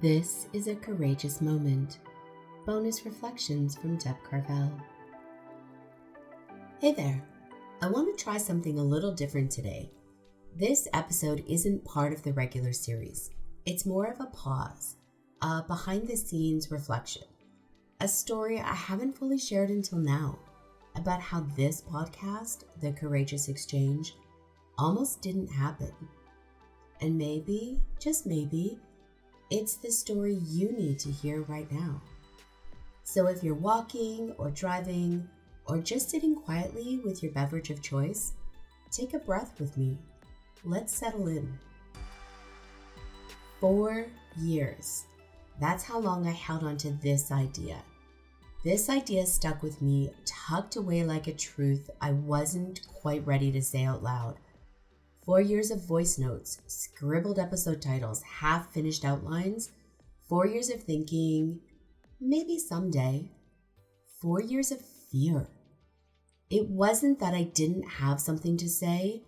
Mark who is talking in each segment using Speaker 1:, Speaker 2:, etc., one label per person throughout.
Speaker 1: This is a courageous moment. Bonus reflections from Deb Carvel. Hey there. I want to try something a little different today. This episode isn't part of the regular series. It's more of a pause, a behind-the-scenes reflection, a story I haven't fully shared until now about how this podcast, The Courageous Exchange, almost didn't happen. And maybe, just maybe, it's the story you need to hear right now. So if you're walking or driving or just sitting quietly with your beverage of choice, take a breath with me. Let's settle in. 4 years. That's how long I held on to this idea. This idea stuck with me, tucked away like a truth I wasn't quite ready to say out loud. 4 years of voice notes, scribbled episode titles, half-finished outlines. 4 years of thinking, maybe someday. 4 years of fear. It wasn't that I didn't have something to say.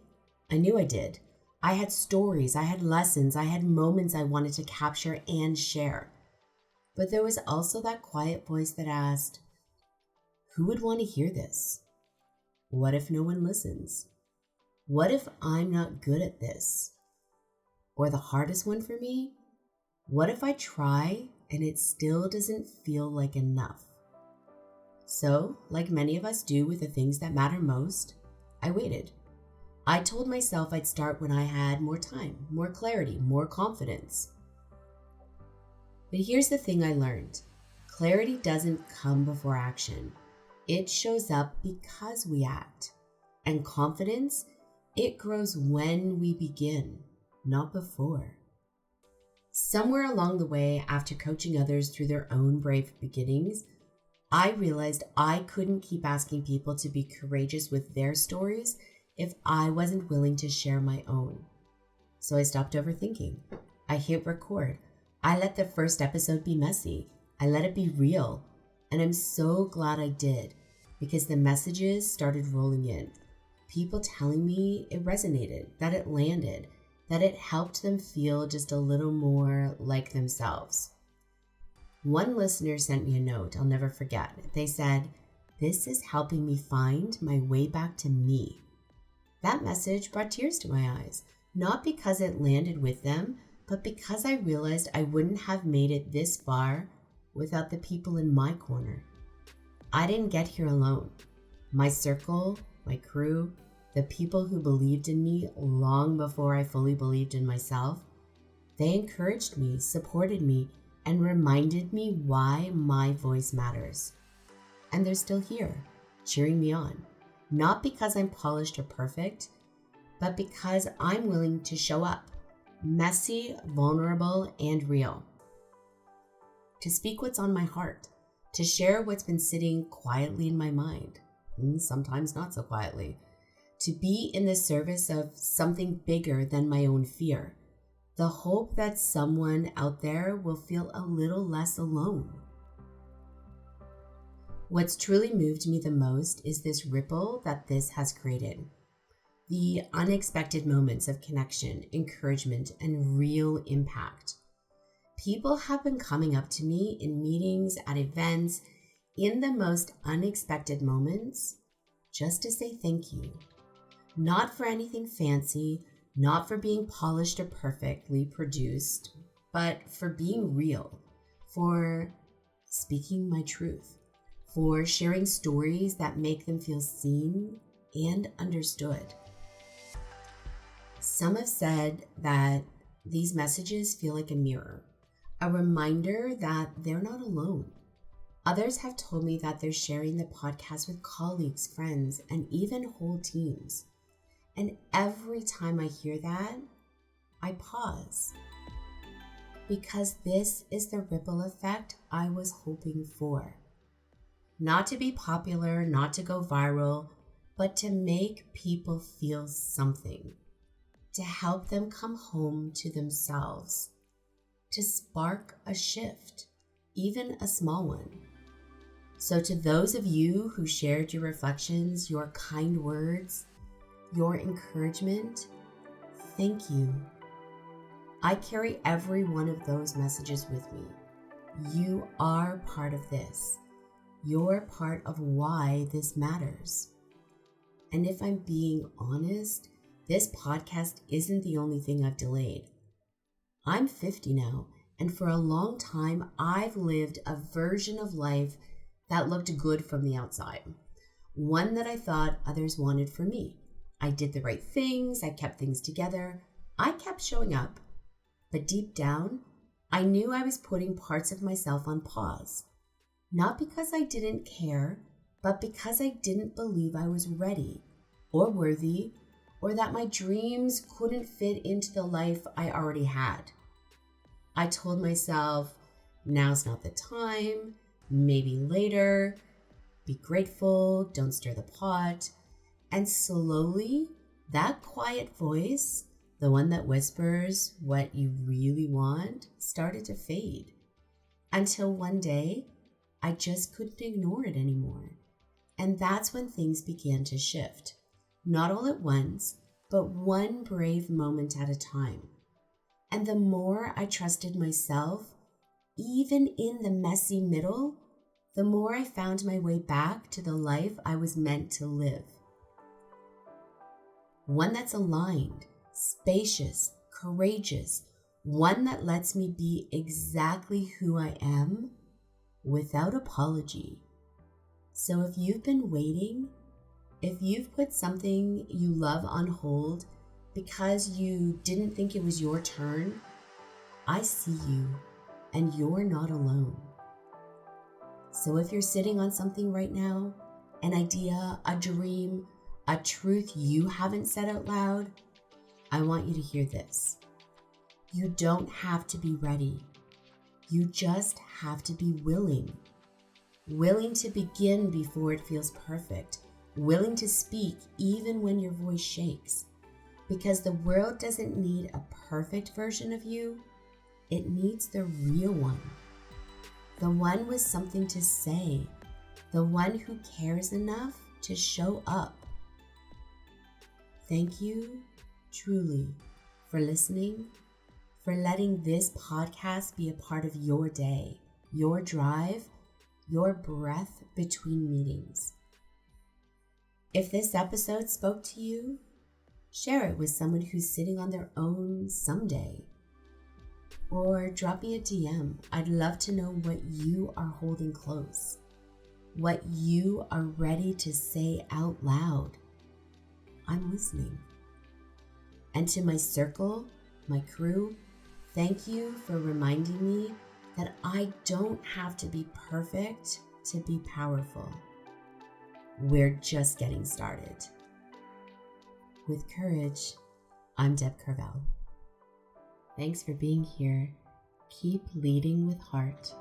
Speaker 1: I knew I did. I had stories, I had lessons, I had moments I wanted to capture and share. But there was also that quiet voice that asked, who would want to hear this? What if no one listens? What if I'm not good at this? Or the hardest one for me? What if I try and it still doesn't feel like enough? So, like many of us do with the things that matter most, I waited. I told myself I'd start when I had more time, more clarity, more confidence. But here's the thing I learned. Clarity doesn't come before action. It shows up because we act. And confidence, it grows when we begin, not before. Somewhere along the way, after coaching others through their own brave beginnings, I realized I couldn't keep asking people to be courageous with their stories if I wasn't willing to share my own. So I stopped overthinking. I hit record. I let the first episode be messy. I let it be real. And I'm so glad I did, because the messages started rolling in. People telling me it resonated, that it landed, that it helped them feel just a little more like themselves. One listener sent me a note I'll never forget. They said, "This is helping me find my way back to me." That message brought tears to my eyes, not because it landed with them, but because I realized I wouldn't have made it this far without the people in my corner. I didn't get here alone. My circle, my crew, the people who believed in me long before I fully believed in myself, they encouraged me, supported me, and reminded me why my voice matters. And they're still here, cheering me on, not because I'm polished or perfect, but because I'm willing to show up, messy, vulnerable, and real. To speak what's on my heart, to share what's been sitting quietly in my mind, sometimes not so quietly, to be in the service of something bigger than my own fear, the hope that someone out there will feel a little less alone. What's truly moved me the most is this ripple that this has created. The unexpected moments of connection, encouragement, and real impact. People have been coming up to me in meetings, at events, in the most unexpected moments, just to say thank you. Not for anything fancy, not for being polished or perfectly produced, but for being real, for speaking my truth, for sharing stories that make them feel seen and understood. Some have said that these messages feel like a mirror, a reminder that they're not alone. Others have told me that they're sharing the podcast with colleagues, friends, and even whole teams. And every time I hear that, I pause. Because this is the ripple effect I was hoping for. Not to be popular, not to go viral, but to make people feel something. To help them come home to themselves. To spark a shift, even a small one. So to those of you who shared your reflections, your kind words, your encouragement, thank you. I carry every one of those messages with me. You are part of this. You're part of why this matters. And if I'm being honest, this podcast isn't the only thing I've delayed. I'm 50 now, and for a long time, I've lived a version of life that looked good from the outside. One that I thought others wanted for me. I did the right things, I kept things together, I kept showing up. But deep down, I knew I was putting parts of myself on pause. Not because I didn't care, but because I didn't believe I was ready or worthy, or that my dreams couldn't fit into the life I already had. I told myself, now's not the time, maybe later, be grateful, don't stir the pot. And slowly, that quiet voice, the one that whispers what you really want, started to fade. Until one day, I just couldn't ignore it anymore. And that's when things began to shift. Not all at once, but one brave moment at a time. And the more I trusted myself, even in the messy middle, the more I found my way back to the life I was meant to live. One that's aligned, spacious, courageous, one that lets me be exactly who I am without apology. So if you've been waiting, if you've put something you love on hold because you didn't think it was your turn, I see you and you're not alone. So if you're sitting on something right now, an idea, a dream, a truth you haven't said out loud, I want you to hear this. You don't have to be ready. You just have to be willing. Willing to begin before it feels perfect. Willing to speak even when your voice shakes. Because the world doesn't need a perfect version of you. It needs the real one. The one with something to say. The one who cares enough to show up. Thank you, truly, for listening, for letting this podcast be a part of your day, your drive, your breath between meetings. If this episode spoke to you, share it with someone who's sitting on their own someday. Or drop me a DM. I'd love to know what you are holding close, what you are ready to say out loud. I'm listening. And to my circle, my crew, thank you for reminding me that I don't have to be perfect to be powerful. We're just getting started. With courage, I'm Deb Carvel. Thanks for being here. Keep leading with heart.